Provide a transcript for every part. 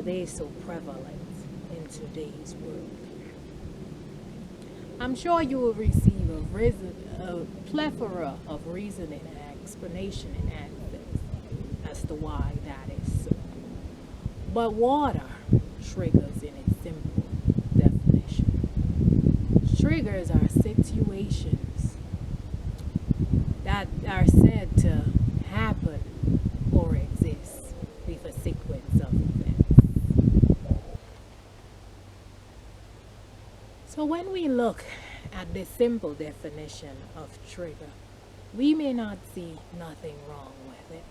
they so prevalent in today's world? I'm sure you will receive a plethora of reasoning and explanation and answers as to why that is so. But water triggers in its simple definition. Triggers are situations that are said to happen or exist with a sequence of events. So when we look at the simple definition of trigger, we may not see nothing wrong with it.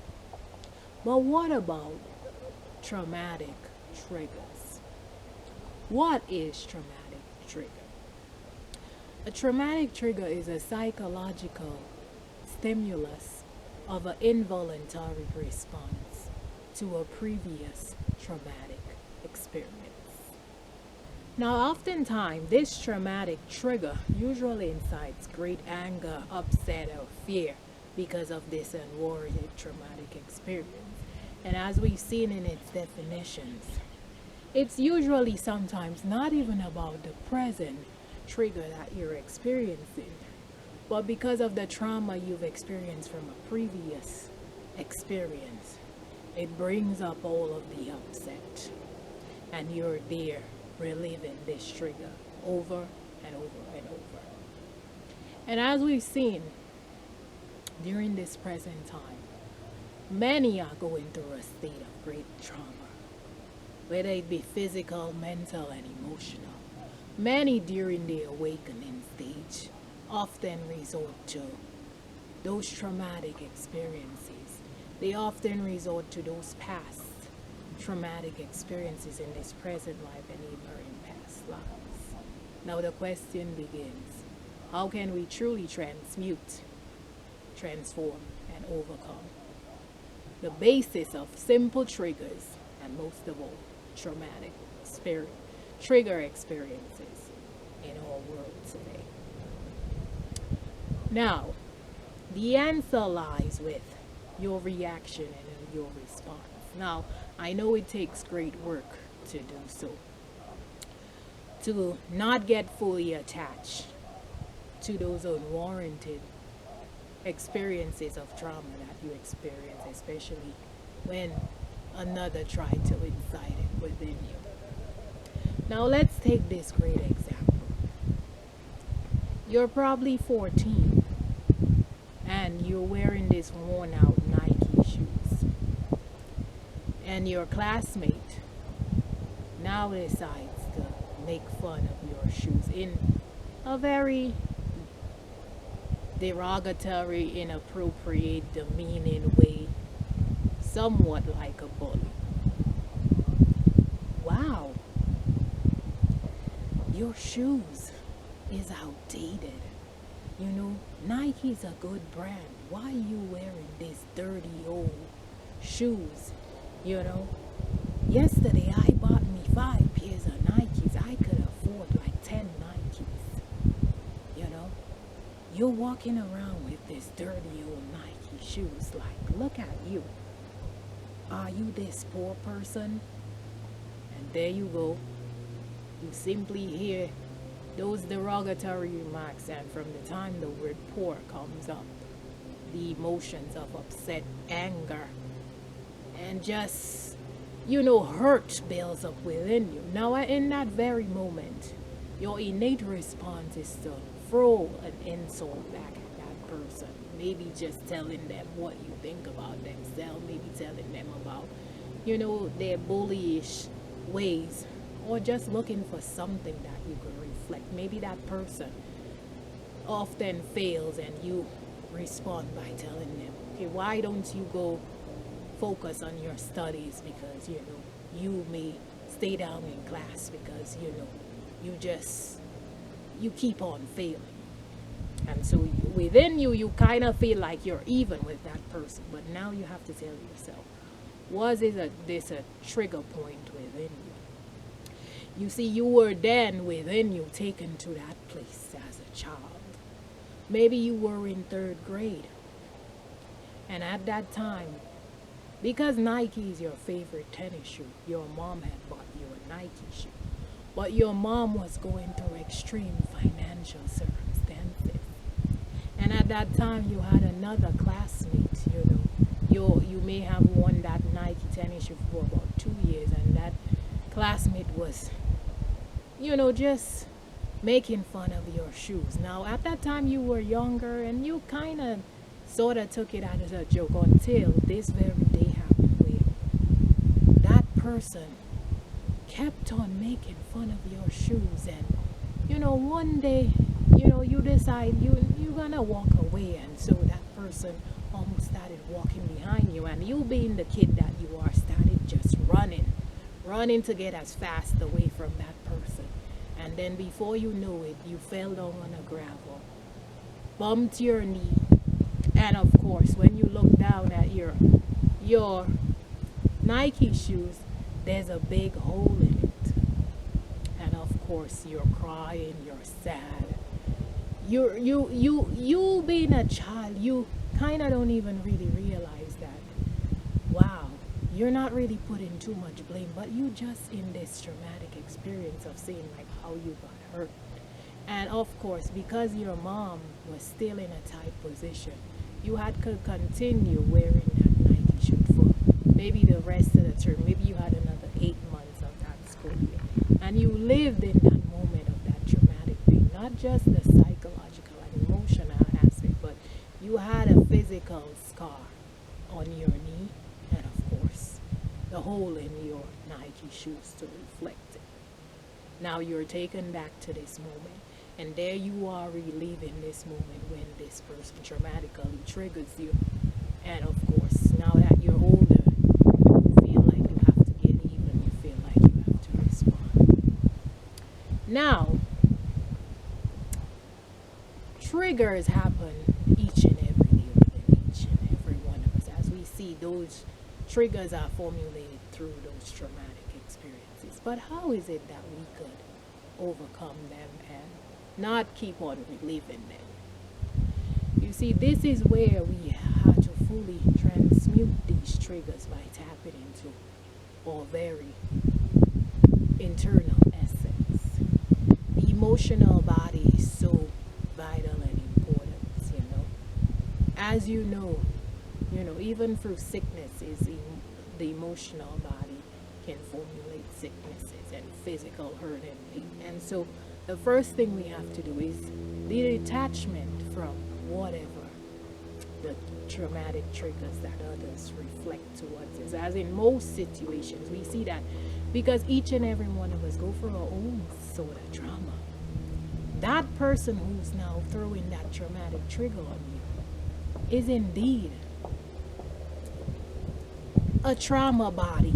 But what about traumatic triggers? What is traumatic trigger? A traumatic trigger is a psychological stimulus of an involuntary response to a previous traumatic experience. Now, oftentimes, this traumatic trigger usually incites great anger, upset, or fear because of this unwarranted traumatic experience. And as we've seen in its definitions, it's usually sometimes not even about the present trigger that you're experiencing, but because of the trauma you've experienced from a previous experience, it brings up all of the upset. And you're there reliving this trigger over and over and over. And as we've seen during this present time, many are going through a state of great trauma, whether it be physical, mental, and emotional. Many during the awakening stage often resort to those traumatic experiences. They often resort to those past traumatic experiences in this present life and even in past lives. Now the question begins, how can we truly transmute, transform, and overcome the basis of simple triggers and most of all, traumatic trigger experiences in our world today? Now, the answer lies with your reaction and your response. Now, I know it takes great work to do so, to not get fully attached to those unwarranted experiences of trauma that you experience, especially when another tried to incite it within you. Now, let's take this great example. You're probably 14 and you're wearing this worn out Nike shoes, and your classmate now decides to make fun of your shoes in a very derogatory, inappropriate, demeaning way, somewhat like a bully. Wow, your shoes is outdated. You know, Nike's a good brand. Why are you wearing these dirty old shoes? You know, yesterday I bought me 5 pairs of Nikes. I could afford like 10 Nikes. You know, you're walking around with this dirty old Nike shoes. Like, look at you. Are you this poor person? And there you go. You simply hear those derogatory remarks, and from the time the word poor comes up, the emotions of upset, anger, and just, hurt builds up within you. Now, in that very moment, your innate response is to throw an insult back at that person. Maybe just telling them what you think about themselves, maybe telling them about, their bullyish ways, or just looking for something that you could reflect. Maybe that person often fails and you respond by telling them, okay, why don't you go focus on your studies, because you may stay down in class because you keep on failing. And so within you kind of feel like you're even with that person, but now you have to tell yourself, was this a trigger point within you? You see, you were then within you taken to that place as a child. Maybe you were in 3rd grade, and at that time Because Nike is your favorite tennis shoe, your mom had bought you a Nike shoe. But your mom was going through extreme financial circumstances. And at that time, you had another classmate, you may have worn that Nike tennis shoe for about 2 years, and that classmate was, just making fun of your shoes. Now, at that time, you were younger and you kind of sort of took it as a joke until this very day happened where that person kept on making fun of your shoes. And, one day, you decide you're going to walk away. And so that person almost started walking behind you. And you being the kid that you are, started just running to get as fast away from that person. And then before you know it, you fell down on the gravel, bumped your knee, and of course, when you look down at your Nike shoes, there's a big hole in it. And of course, you're crying, you're sad. You being a child, you kind of don't even really realize that. Wow, you're not really putting too much blame, but you just in this traumatic experience of seeing like how you got hurt. And of course, because your mom was still in a tight position, you had to continue wearing that Nike shoe for maybe the rest of the term. Maybe you had another 8 months of that school year. And you lived in that moment of that traumatic pain, not just the psychological and emotional aspect, but you had a physical scar on your knee, and of course, the hole in your Nike shoes to reflect it. Now you're taken back to this moment, and there you are reliving this moment when this person traumatically triggers you. And of course, now that you're older, you feel like you have to get even, you feel like you have to respond. Now, triggers happen each and every day within each and every one of us. As we see, those triggers are formulated through those traumatic experiences. But how is it that we could overcome them and not keep on reliving them? You see, this is where we have to fully transmute these triggers by tapping into our very internal essence. The emotional body is so vital and important. As even through sicknesses, the emotional body can formulate sicknesses and physical hurt and pain. And so the first thing we have to do is the detachment from whatever the traumatic triggers that others reflect towards us. As in most situations, we see that because each and every one of us go through our own sort of trauma. That person who's now throwing that traumatic trigger on you is indeed a trauma body.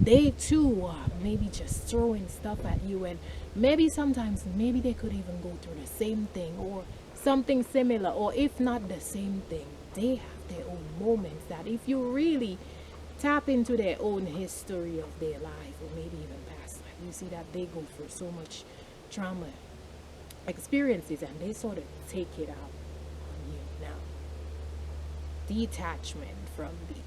They too are maybe just throwing stuff at you, and maybe sometimes maybe they could even go through the same thing or something similar, or if not the same thing, they have their own moments that if you really tap into their own history of their life or maybe even past life, you see that they go through so much trauma experiences and they sort of take it out on you. Now, detachment from these.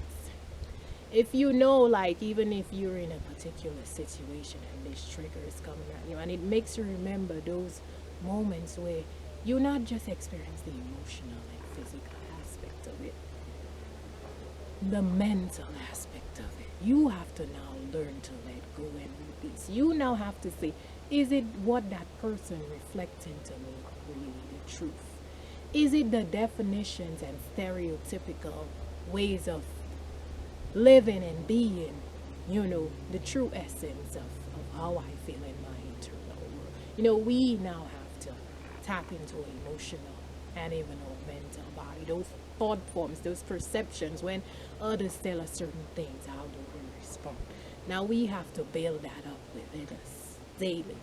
If like even if you're in a particular situation and this trigger is coming at you, and it makes you remember those moments where you not just experience the emotional and physical aspect of it, the mental aspect of it. You have to now learn to let go and release. You now have to say, is it what that person reflecting to me really the truth? Is it the definitions and stereotypical ways of living and being, the true essence of how I feel in my internal world? We now have to tap into emotional and even our mental body, those thought forms, those perceptions. When others tell us certain things, how do we respond? Now we have to build that up within us daily.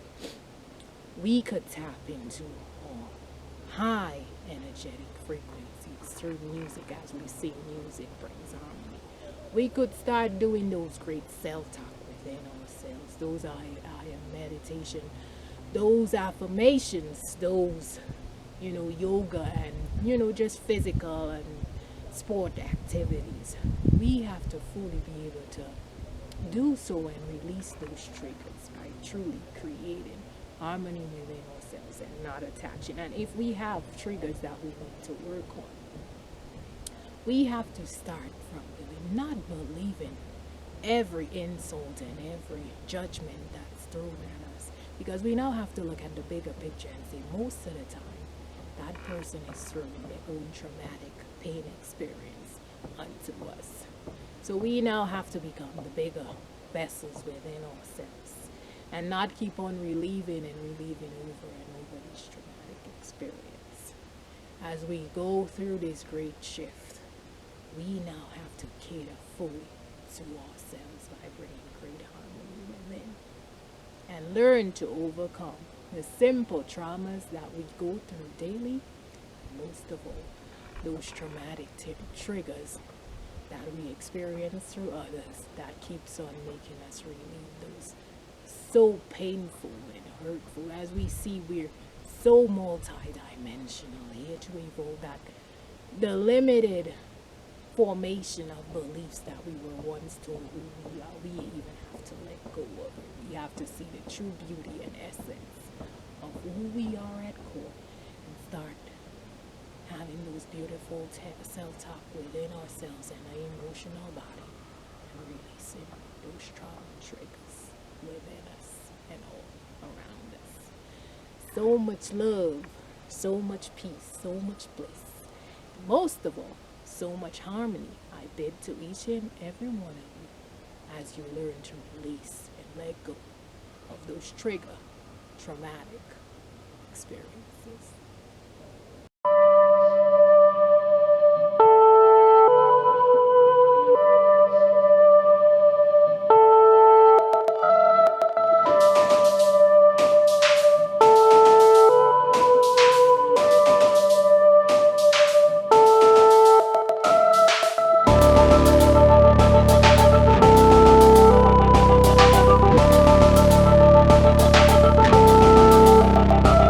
We could tap into our high energetic frequencies through music. As we see, music brings harmony. We could start doing those great self-talk within ourselves, those I am meditation, those affirmations, those yoga, and just physical and sport activities, we have to fully be able to do so and release those triggers by truly creating harmony within ourselves and not attaching. And if we have triggers that we need to work on, we have to start from really not believing every insult and every judgment that's thrown at us. Because we now have to look at the bigger picture and say most of the time that person is through their own traumatic pain experience unto us. So we now have to become the bigger vessels within ourselves and not keep on reliving and reliving over and over this traumatic experience. As we go through this great shift, we now have to cater fully to ourselves by bringing great harmony within and learn to overcome the simple traumas that we go through daily, most of all, those traumatic triggers that we experience through others that keeps on making us relieve those so painful and hurtful. As we see, we're so multi-dimensional here to evolve that the limited formation of beliefs that we were once told who we are, we even have to let go of it. We have to see the true beauty and essence of who we are at core and start having those beautiful self-talk within ourselves and our emotional body and releasing those trauma triggers within us and all around us. So much love, so much peace, so much bliss. Most of all, so much harmony I bid to each and every one of you as you learn to release and let go of those traumatic experiences.